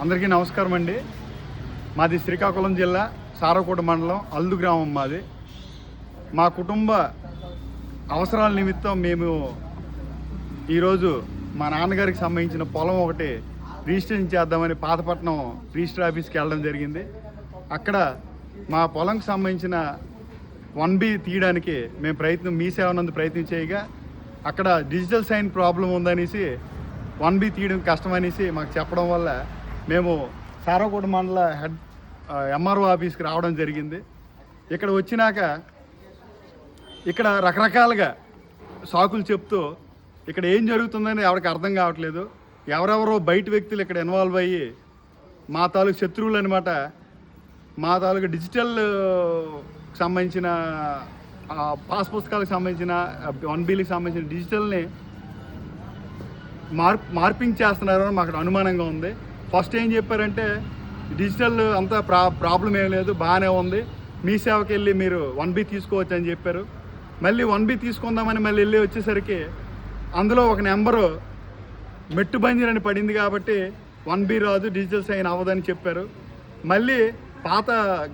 అందరికీ నమస్కారం అండి. మాది శ్రీకాకుళం జిల్లా సారకోట మండలం అల్దు గ్రామం మాది. మా కుటుంబ అవసరాల నిమిత్తం మేము ఈరోజు మా నాన్నగారికి సంబంధించిన పొలం ఒకటి రిజిస్ట్రేషన్ చేద్దామని పాతపట్నం రిజిస్టర్ ఆఫీస్కి వెళ్ళడం జరిగింది. అక్కడ మా పొలంకి సంబంధించిన 1B తీయడానికి మేము మీ సేవ నందు ప్రయత్నం చేయగా అక్కడ డిజిటల్ సైన్ ప్రాబ్లం ఉందనేసి 1B తీయడం కష్టమనేసి మాకు చెప్పడం వల్ల మేము సారకోట మండల హెడ్ ఎంఆర్ఓ ఆఫీస్కి రావడం జరిగింది. ఇక్కడ వచ్చినాక ఇక్కడ రకరకాలుగా సాకులు చెప్తూ ఇక్కడ ఏం జరుగుతుందని ఎవరికి అర్థం కావట్లేదు. ఎవరెవరో బయట వ్యక్తులు ఇక్కడ ఇన్వాల్వ్ అయ్యి మా తాలూకు శత్రువులు అనమాట. మా తాలూకు డిజిటల్ సంబంధించిన పాస్ పుస్తకాలకు సంబంధించిన 1Bలకు సంబంధించిన డిజిటల్ని మార్పింగ్ చేస్తున్నారని మాకు అనుమానంగా ఉంది. ఫస్ట్ ఏం చెప్పారంటే డిజిటల్ అంతా ప్రాబ్లం ఏం లేదు, బాగానే ఉంది, మీ సేవకి వెళ్ళి మీరు 1B తీసుకోవచ్చు అని చెప్పారు. మళ్ళీ 1B తీసుకుందామని మళ్ళీ వెళ్ళి వచ్చేసరికి అందులో ఒక నెంబరు మెట్టుబంజర్ అని పడింది కాబట్టి 1B రాదు, డిజిటల్ సైన్ అవ్వదని చెప్పారు. మళ్ళీ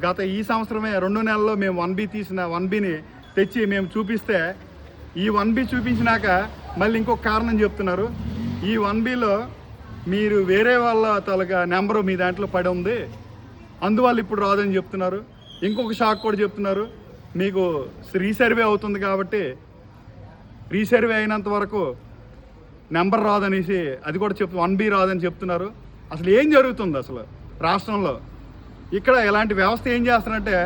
గత ఈ సంవత్సరమే 2 నెలల్లో మేము 1B తీసిన 1Bని తెచ్చి మేము చూపిస్తే ఈ 1B చూపించినాక మళ్ళీ ఇంకొక కారణం చెప్తున్నారు. ఈ 1Bలో మీరు వేరే వాళ్ళ తాలూకా నెంబరు మీ దాంట్లో పడి ఉంది, అందువల్ల ఇప్పుడు రాదని చెప్తున్నారు. ఇంకొక షాక్ కూడా చెప్తున్నారు, మీకు రీసర్వే అవుతుంది కాబట్టి రీసర్వే అయినంత వరకు నెంబర్ రాదనేసి అది కూడా 1B రాదని చెప్తున్నారు. అసలు ఏం జరుగుతుంది అసలు రాష్ట్రంలో? ఇక్కడ ఇలాంటి వ్యవస్థ ఏం చేస్తారంటే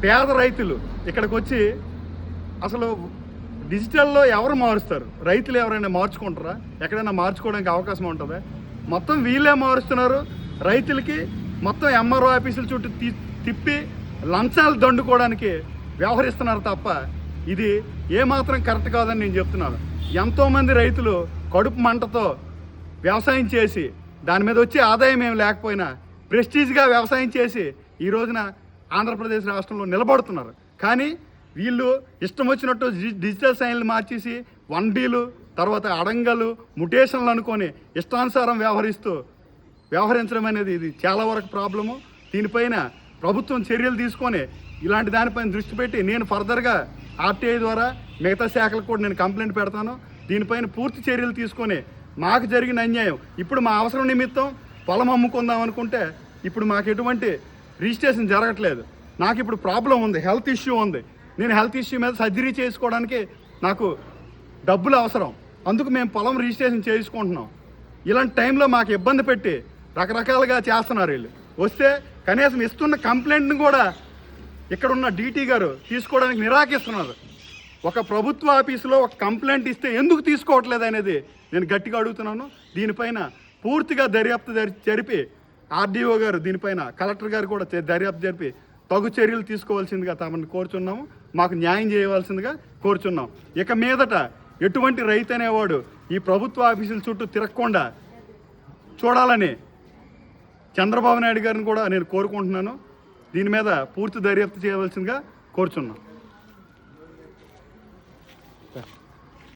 పేద రైతులు ఇక్కడికి వచ్చి అసలు డిజిటల్లో ఎవరు మారుస్తారు? రైతులు ఎవరైనా మార్చుకుంటారా? ఎక్కడైనా మార్చుకోవడానికి అవకాశం ఉంటుందా? మొత్తం వీళ్ళే మారుస్తున్నారు. రైతులకి మొత్తం ఎంఆర్ఓ ఆఫీసుల చుట్టూ తిప్పి లంచాలు దండుకోవడానికి వ్యవహరిస్తున్నారు తప్ప ఇది ఏమాత్రం కరెక్ట్ కాదని నేను చెప్తున్నాను. ఎంతోమంది రైతులు కడుపు మంటతో వ్యవసాయం చేసి దాని మీద వచ్చే ఆదాయం ఏమి లేకపోయినా ప్రెస్టీజ్గా వ్యవసాయం చేసి ఈ రోజున ఆంధ్రప్రదేశ్ రాష్ట్రంలో నిలబడుతున్నారు. కానీ వీళ్ళు ఇష్టం వచ్చినట్టు డిజిటల్ సైన్లు మార్చేసి 1Bలు తర్వాత అడంగలు ముటేషన్లు అనుకొని ఇష్టానుసారం వ్యవహరించడం అనేది ఇది చాలా వరకు ప్రాబ్లము. దీనిపైన ప్రభుత్వం చర్యలు తీసుకొని ఇలాంటి దానిపైన దృష్టి పెట్టి నేను ఫర్దర్గా ఆర్టీఐ ద్వారా మిగతా శాఖలకు కూడా నేను కంప్లైంట్ పెడతాను. దీనిపైన పూర్తి చర్యలు తీసుకొని మాకు జరిగిన అన్యాయం, ఇప్పుడు మా అవసరం నిమిత్తం పొలం అమ్ముకుందాం అనుకుంటే ఇప్పుడు మాకు ఎటువంటి రిజిస్ట్రేషన్ జరగట్లేదు. నాకు ఇప్పుడు ప్రాబ్లం ఉంది, హెల్త్ ఇష్యూ ఉంది. నేను హెల్త్ ఇష్యూ మీద సర్జరీ చేసుకోవడానికి నాకు డబ్బులు అవసరం, అందుకు మేము పొలం రిజిస్ట్రేషన్ చేసుకుంటున్నాం. ఇలాంటి టైంలో మాకు ఇబ్బంది పెట్టి రకరకాలుగా చేస్తున్నారు వీళ్ళు. వస్తే కనీసం ఇస్తున్న కంప్లైంట్ని కూడా ఇక్కడున్న డీటీ గారు తీసుకోవడానికి నిరాకరిస్తున్నారు. ఒక ప్రభుత్వ ఆఫీసులో ఒక కంప్లైంట్ ఇస్తే ఎందుకు తీసుకోవట్లేదు అనేది నేను గట్టిగా అడుగుతున్నాను. దీనిపైన పూర్తిగా దర్యాప్తు జరిపి ఆర్డీఓ గారు దీనిపైన కలెక్టర్ గారు కూడా దర్యాప్తు జరిపి తగు చర్యలు తీసుకోవాల్సిందిగా తమని కోరుచున్నాము. మాకు న్యాయం చేయవలసిందిగా కోరుచున్నాం. ఇక మీదట ఎటువంటి రైతు అనేవాడు ఈ ప్రభుత్వ ఆఫీసుల చుట్టూ తిరగకుండా చూడాలని చంద్రబాబు నాయుడు గారిని కూడా నేను కోరుకుంటున్నాను. దీని మీద పూర్తి దర్యాప్తు చేయవలసిందిగా కోరుచున్నాం.